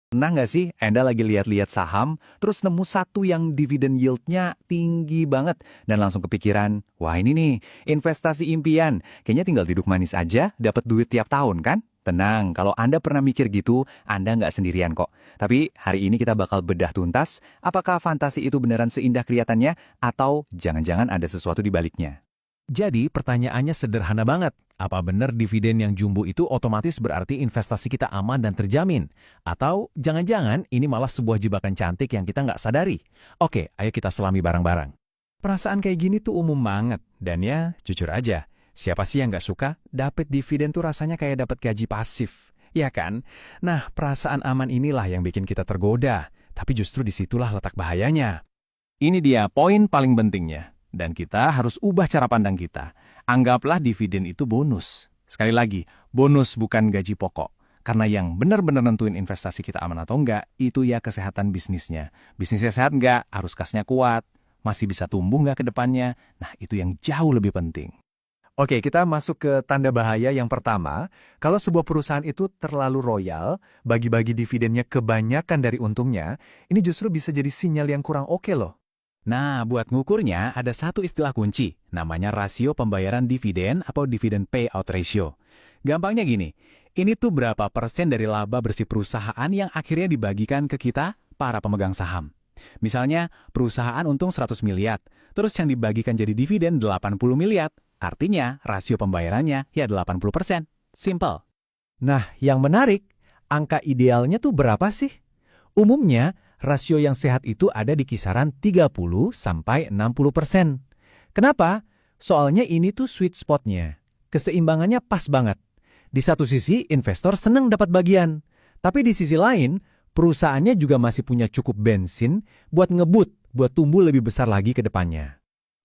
Pernah nggak sih Anda lagi lihat-lihat saham, terus nemu satu yang dividen yield-nya tinggi banget, dan langsung kepikiran, wah ini nih, investasi impian, kayaknya tinggal duduk manis aja, dapat duit tiap tahun kan? Tenang, kalau Anda pernah mikir gitu, Anda nggak sendirian kok. Tapi hari ini kita bakal bedah tuntas, apakah fantasi itu beneran seindah kelihatannya, atau jangan-jangan ada sesuatu di baliknya. Jadi pertanyaannya sederhana banget. Apa benar dividen yang jumbo itu otomatis berarti investasi kita aman dan terjamin? Atau jangan-jangan ini malah sebuah jebakan cantik yang kita nggak sadari? Oke, ayo kita selami bareng-bareng. Perasaan kayak gini tuh umum banget, dan ya jujur aja, siapa sih yang nggak suka dapet dividen tuh rasanya kayak dapet gaji pasif, ya kan? Nah, perasaan aman inilah yang bikin kita tergoda, tapi justru disitulah letak bahayanya. Ini dia poin paling pentingnya, dan kita harus ubah cara pandang kita. Anggaplah dividen itu bonus. Sekali lagi, bonus bukan gaji pokok. Karena yang benar-benar nentuin investasi kita aman atau enggak, itu ya kesehatan bisnisnya. Bisnisnya sehat enggak, arus kasnya kuat, masih bisa tumbuh nggak ke depannya? Nah, itu yang jauh lebih penting. Oke, kita masuk ke tanda bahaya yang pertama. Kalau sebuah perusahaan itu terlalu royal, bagi-bagi dividennya kebanyakan dari untungnya, ini justru bisa jadi sinyal yang kurang oke loh. Nah, buat ngukurnya ada satu istilah kunci, namanya rasio pembayaran dividen atau dividen payout ratio. Gampangnya gini, ini tuh berapa persen dari laba bersih perusahaan yang akhirnya dibagikan ke kita, para pemegang saham. Misalnya, perusahaan untung 100 miliar, terus yang dibagikan jadi dividen 80 miliar. Artinya, rasio pembayarannya ya 80%. Simple. Nah, yang menarik, angka idealnya tuh berapa sih? Umumnya, rasio yang sehat itu ada di kisaran 30-60%. Kenapa? Soalnya ini tuh sweet spot-nya. Keseimbangannya pas banget. Di satu sisi, investor seneng dapat bagian. Tapi di sisi lain, perusahaannya juga masih punya cukup bensin buat ngebut, buat tumbuh lebih besar lagi ke depannya.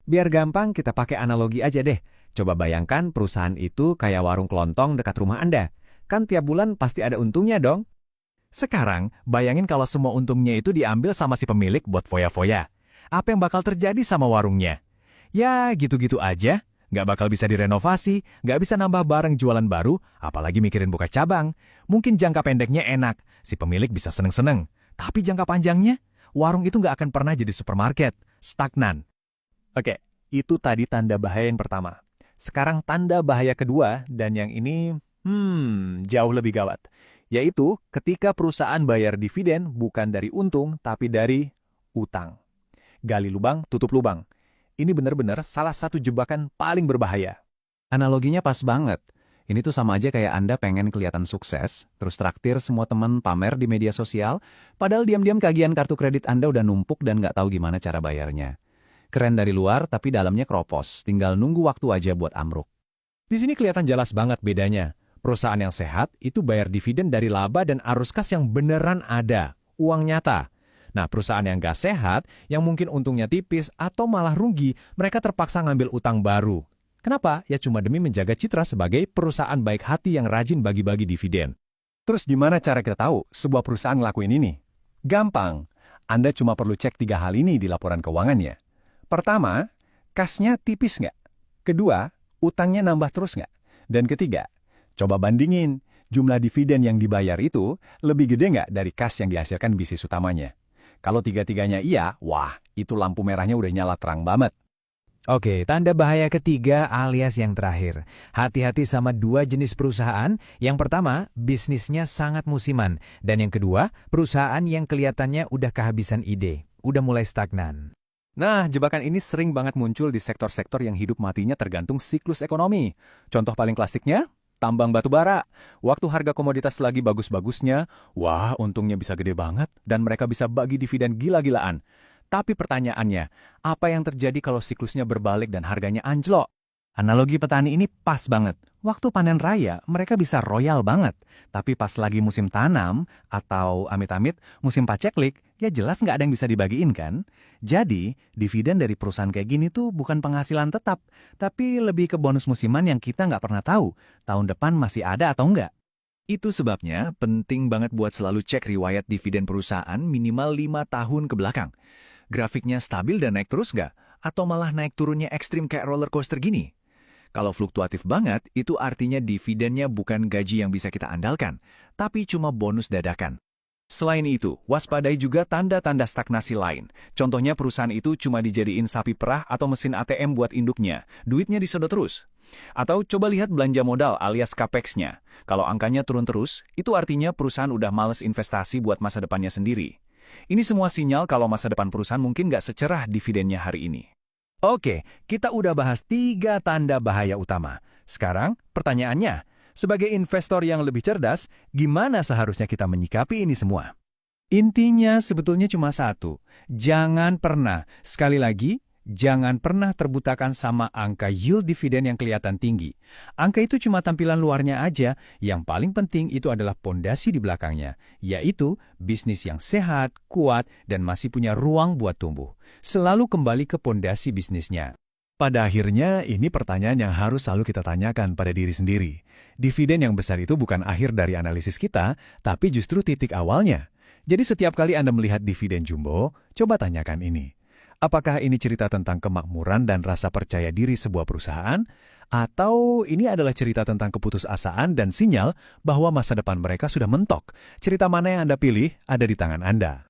Biar gampang, kita pakai analogi aja deh. Coba bayangkan perusahaan itu kayak warung kelontong dekat rumah Anda. Kan tiap bulan pasti ada untungnya dong. Sekarang, bayangin kalau semua untungnya itu diambil sama si pemilik buat foya-foya. Apa yang bakal terjadi sama warungnya? Ya, gitu-gitu aja. Nggak bakal bisa direnovasi, nggak bisa nambah barang jualan baru, apalagi mikirin buka cabang. Mungkin jangka pendeknya enak, si pemilik bisa seneng-seneng. Tapi jangka panjangnya, warung itu nggak akan pernah jadi supermarket, stagnan. Oke, itu tadi tanda bahaya yang pertama. Sekarang tanda bahaya kedua, dan yang ini, jauh lebih gawat. Yaitu ketika perusahaan bayar dividen bukan dari untung, tapi dari utang. Gali lubang, tutup lubang. Ini benar-benar salah satu jebakan paling berbahaya. Analoginya pas banget. Ini tuh sama aja kayak Anda pengen kelihatan sukses, terus traktir semua teman pamer di media sosial, padahal diam-diam tagihan kartu kredit Anda udah numpuk dan nggak tahu gimana cara bayarnya. Keren dari luar, tapi dalamnya kropos, tinggal nunggu waktu aja buat amruk. Di sini kelihatan jelas banget bedanya. Perusahaan yang sehat itu bayar dividen dari laba dan arus kas yang beneran ada, uang nyata. Nah, perusahaan yang gak sehat, yang mungkin untungnya tipis atau malah rugi, mereka terpaksa ngambil utang baru. Kenapa? Ya cuma demi menjaga citra sebagai perusahaan baik hati yang rajin bagi-bagi dividen. Terus gimana cara kita tahu sebuah perusahaan ngelakuin ini? Gampang. Anda cuma perlu cek 3 hal ini di laporan keuangannya. Pertama, kasnya tipis nggak? Kedua, utangnya nambah terus nggak? Dan ketiga, coba bandingin, jumlah dividen yang dibayar itu lebih gede nggak dari kas yang dihasilkan bisnis utamanya? Kalau tiga-tiganya iya, wah, itu lampu merahnya udah nyala terang banget. Oke, tanda bahaya ketiga alias yang terakhir. Hati-hati sama 2 jenis perusahaan. Yang pertama, bisnisnya sangat musiman. Dan yang kedua, perusahaan yang kelihatannya udah kehabisan ide, udah mulai stagnan. Nah, jebakan ini sering banget muncul di sektor-sektor yang hidup matinya tergantung siklus ekonomi. Contoh paling klasiknya, tambang batu bara. Waktu harga komoditas lagi bagus-bagusnya, wah untungnya bisa gede banget dan mereka bisa bagi dividen gila-gilaan. Tapi pertanyaannya, apa yang terjadi kalau siklusnya berbalik dan harganya anjlok? Analogi petani ini pas banget. Waktu panen raya, mereka bisa royal banget. Tapi pas lagi musim tanam, atau amit-amit musim paceklik, ya jelas nggak ada yang bisa dibagiin kan? Jadi, dividen dari perusahaan kayak gini tuh bukan penghasilan tetap, tapi lebih ke bonus musiman yang kita nggak pernah tahu, tahun depan masih ada atau nggak. Itu sebabnya penting banget buat selalu cek riwayat dividen perusahaan minimal 5 tahun ke belakang. Grafiknya stabil dan naik terus nggak? Atau malah naik turunnya ekstrim kayak roller coaster gini? Kalau fluktuatif banget, itu artinya dividennya bukan gaji yang bisa kita andalkan, tapi cuma bonus dadakan. Selain itu, waspadai juga tanda-tanda stagnasi lain. Contohnya perusahaan itu cuma dijadiin sapi perah atau mesin ATM buat induknya, duitnya disodot terus. Atau coba lihat belanja modal alias capex-nya. Kalau angkanya turun terus, itu artinya perusahaan udah males investasi buat masa depannya sendiri. Ini semua sinyal kalau masa depan perusahaan mungkin nggak secerah dividennya hari ini. Oke, kita udah bahas 3 tanda bahaya utama. Sekarang, pertanyaannya, sebagai investor yang lebih cerdas, gimana seharusnya kita menyikapi ini semua? Intinya sebetulnya cuma satu. Jangan pernah, sekali lagi, jangan pernah terbutakan sama angka yield dividen yang kelihatan tinggi. Angka itu cuma tampilan luarnya aja, yang paling penting itu adalah pondasi di belakangnya, yaitu bisnis yang sehat, kuat, dan masih punya ruang buat tumbuh. Selalu kembali ke pondasi bisnisnya. Pada akhirnya, ini pertanyaan yang harus selalu kita tanyakan pada diri sendiri. Dividen yang besar itu bukan akhir dari analisis kita, tapi justru titik awalnya. Jadi setiap kali Anda melihat dividen jumbo, coba tanyakan ini. Apakah ini cerita tentang kemakmuran dan rasa percaya diri sebuah perusahaan? Atau ini adalah cerita tentang keputusasaan dan sinyal bahwa masa depan mereka sudah mentok? Cerita mana yang Anda pilih ada di tangan Anda.